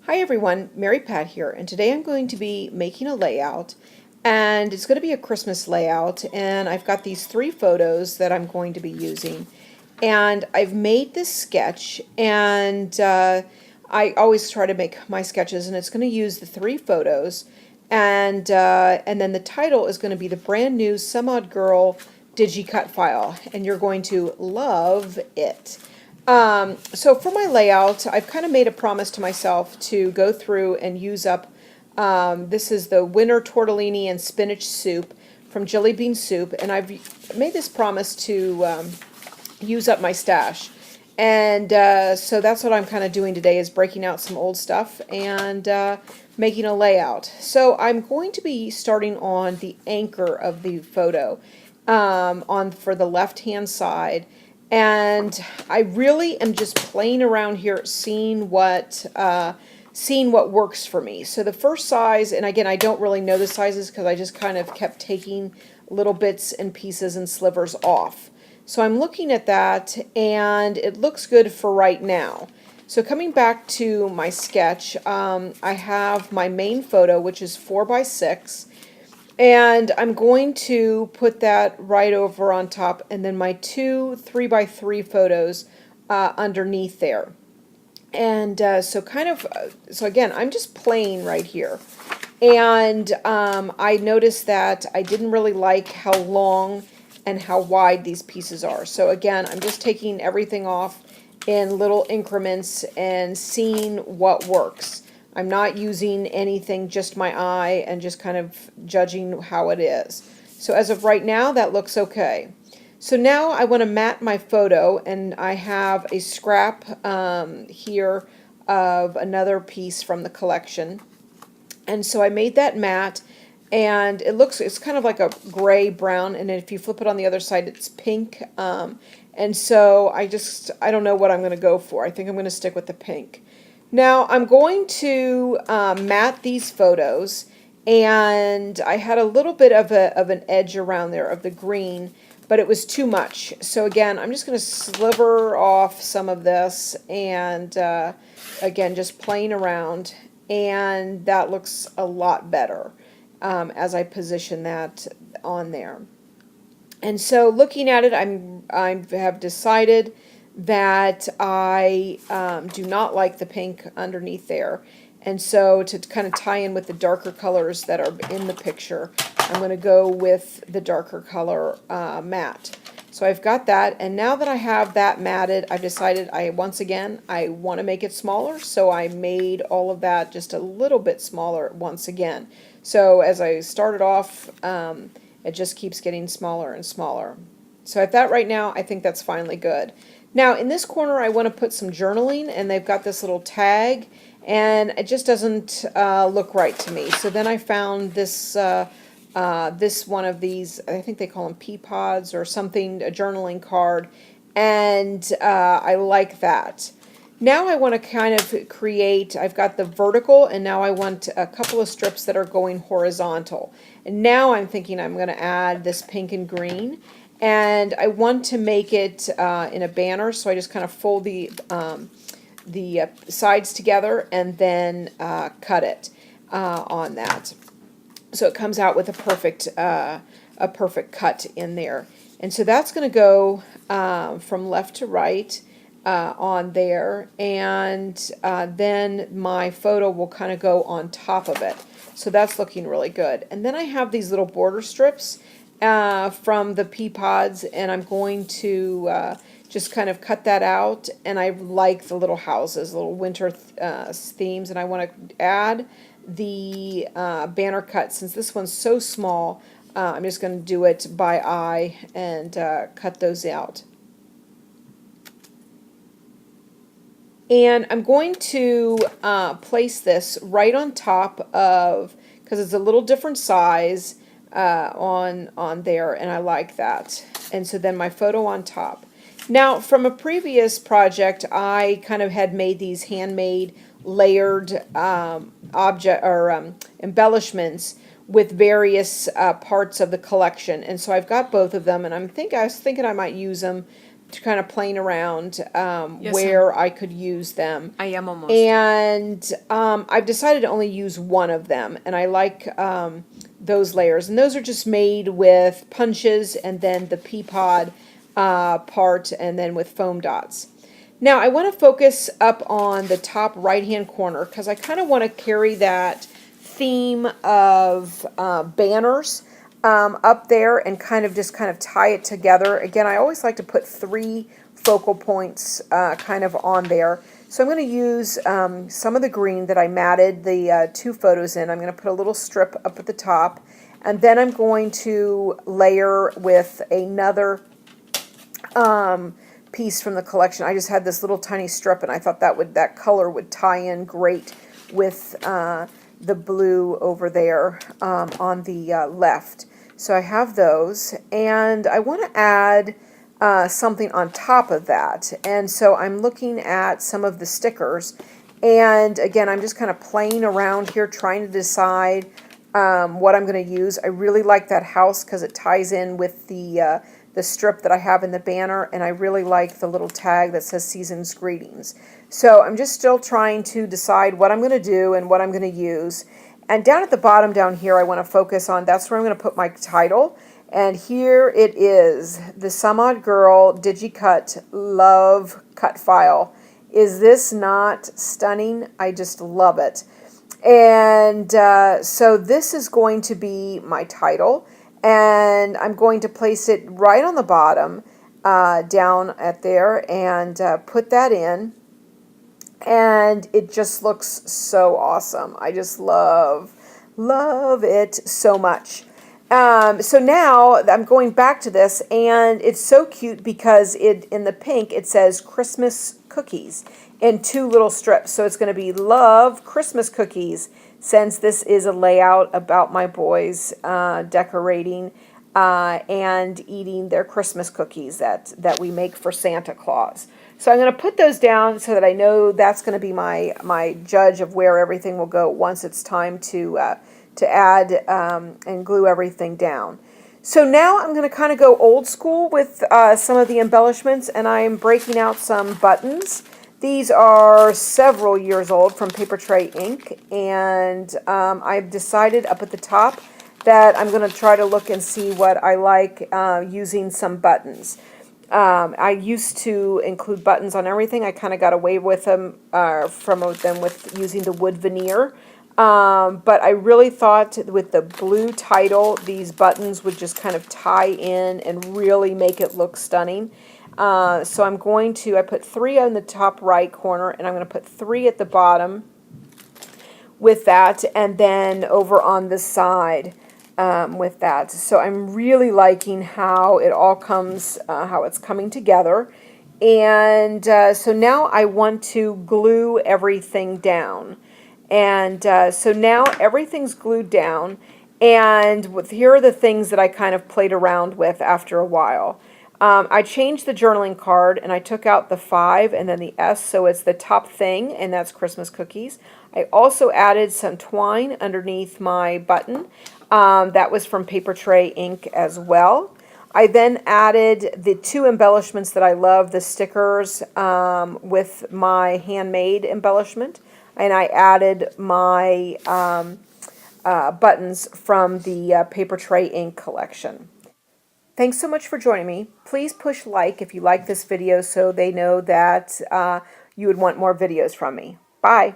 Hi everyone, Mary Pat here, and today I'm going to be making a layout, and it's going to be a Christmas layout, and I've got these three photos that I'm going to be using, and I've made this sketch, and I always try to make my sketches, and it's going to use the three photos, and then the title is going to be the brand new Some Odd Girl Digi cut file, and you're going to love it. So for my layout, I've kind of made a promise to myself to go through and use up, this is the winter tortellini and spinach soup from Jillibean Soup, and I've made this promise to use up my stash. And so that's what I'm kind of doing today, is breaking out some old stuff and making a layout. So I'm going to be starting on the anchor of the photo for the left-hand side. And I really am just playing around here, seeing what works for me. So the first size, and again, I don't really know the sizes because I just kind of kept taking little bits and pieces and slivers off. So I'm looking at that, and it looks good for right now. So coming back to my sketch, I have my main photo, which is 4x6. And I'm going to put that right over on top, and then my two 3x3 photos underneath there. And so again, I'm just playing right here. And I noticed that I didn't really like how long and how wide these pieces are. So again, I'm just taking everything off in little increments and seeing what works. I'm not using anything, just my eye, and just kind of judging how it is. So as of right now, that looks okay. So now I want to mat my photo, and I have a scrap here of another piece from the collection. And so I made that matte, and it's kind of like a gray brown, and if you flip it on the other side, it's pink. And so I don't know what I'm going to go for. I think I'm going to stick with the pink. Now I'm going to mat these photos, and I had a little bit of an edge around there of the green, but it was too much. So again, I'm just going to sliver off some of this, and again, just playing around, and that looks a lot better as I position that on there. And so looking at it, I have decided that I do not like the pink underneath there. And so to kind of tie in with the darker colors that are in the picture, I'm going to go with the darker color matte. So I've got that, and now that I have that matted, I've decided once again, I want to make it smaller, so I made all of that just a little bit smaller once again. So as I started off, it just keeps getting smaller and smaller. So at that right now, I think that's finally good. Now in this corner, I want to put some journaling, and they've got this little tag, and it just doesn't look right to me. So then I found this this one of these, I think they call them pea pods or something, a journaling card, and I like that. Now I want to kind of create, I've got the vertical, and now I want a couple of strips that are going horizontal. And now I'm thinking I'm going to add this pink and green, and I want to make it in a banner, so I just kind of fold the sides together and then cut it on that. So it comes out with a perfect cut in there. And so that's going to go from left to right on there, and then my photo will kind of go on top of it. So that's looking really good. And then I have these little border strips from the pea pods, and I'm going to just kind of cut that out. And I like the little houses, little winter themes, and I want to add the banner cut. Since this one's so small, I'm just going to do it by eye and cut those out. And I'm going to place this right on top of, because it's a little different size on there, and I like that. And so then my photo on top. Now from a previous project, I kind of had made these handmade layered embellishments with various parts of the collection, and so I've got both of them, and I was thinking I might use them kind of playing around Yes, where I could use them. I am almost. And I've decided to only use one of them, and I like those layers. And those are just made with punches and then the pea pod part, and then with foam dots. Now I want to focus up on the top right hand corner because I kind of want to carry that theme of banners up there and kind of tie it together. Again, I always like to put 3 focal points kind of on there. So I'm going to use some of the green that I matted the 2 photos in. I'm going to put a little strip up at the top, and then I'm going to layer with another piece from the collection. I just had this little tiny strip, and I thought that color would tie in great with the blue over there on the left. So I have those, and I want to add something on top of that. And so I'm looking at some of the stickers, and again, I'm just kind of playing around here trying to decide what I'm going to use. I really like that house because it ties in with the strip that I have in the banner, and I really like the little tag that says Season's Greetings. So I'm just still trying to decide what I'm going to do and what I'm going to use. And down at the bottom down here, I want to focus on, that's where I'm going to put my title. And here it is, the Some Odd Girl Digi Cut Love Cut File. Is this not stunning? I just love it. And so this is going to be my title. And I'm going to place it right on the bottom down at there and put that in. And it just looks so awesome. I just love it so much. So now I'm going back to this, and it's so cute because in the pink it says Christmas cookies in 2 little strips. So it's going to be Love Christmas Cookies, since this is a layout about my boys decorating and eating their Christmas cookies that we make for Santa Claus. So I'm going to put those down so that I know that's going to be my judge of where everything will go once it's time to add and glue everything down. So now I'm going to kind of go old school with some of the embellishments, and I'm breaking out some buttons. These are several years old from Paper Tray Ink, and I've decided up at the top that I'm going to try to look and see what I like using some buttons. I used to include buttons on everything. I kind of got away with them with using the wood veneer. But I really thought with the blue title, these buttons would just kind of tie in and really make it look stunning. So I put 3 on the top right corner, and I'm going to put 3 at the bottom with that, and then over on the side with that. So I'm really liking how it all comes, how it's coming together. And so now I want to glue everything down. And so now everything's glued down, and here are the things that I kind of played around with after a while. I changed the journaling card, and I took out the 5 and then the S, so it's the top thing, and that's Christmas cookies. I also added some twine underneath my button. That was from Paper Tray Ink as well. I then added the 2 embellishments that I love, the stickers with my handmade embellishment, and I added my buttons from the Paper Tray Ink collection. Thanks so much for joining me. Please push like if you like this video so they know that you would want more videos from me. Bye.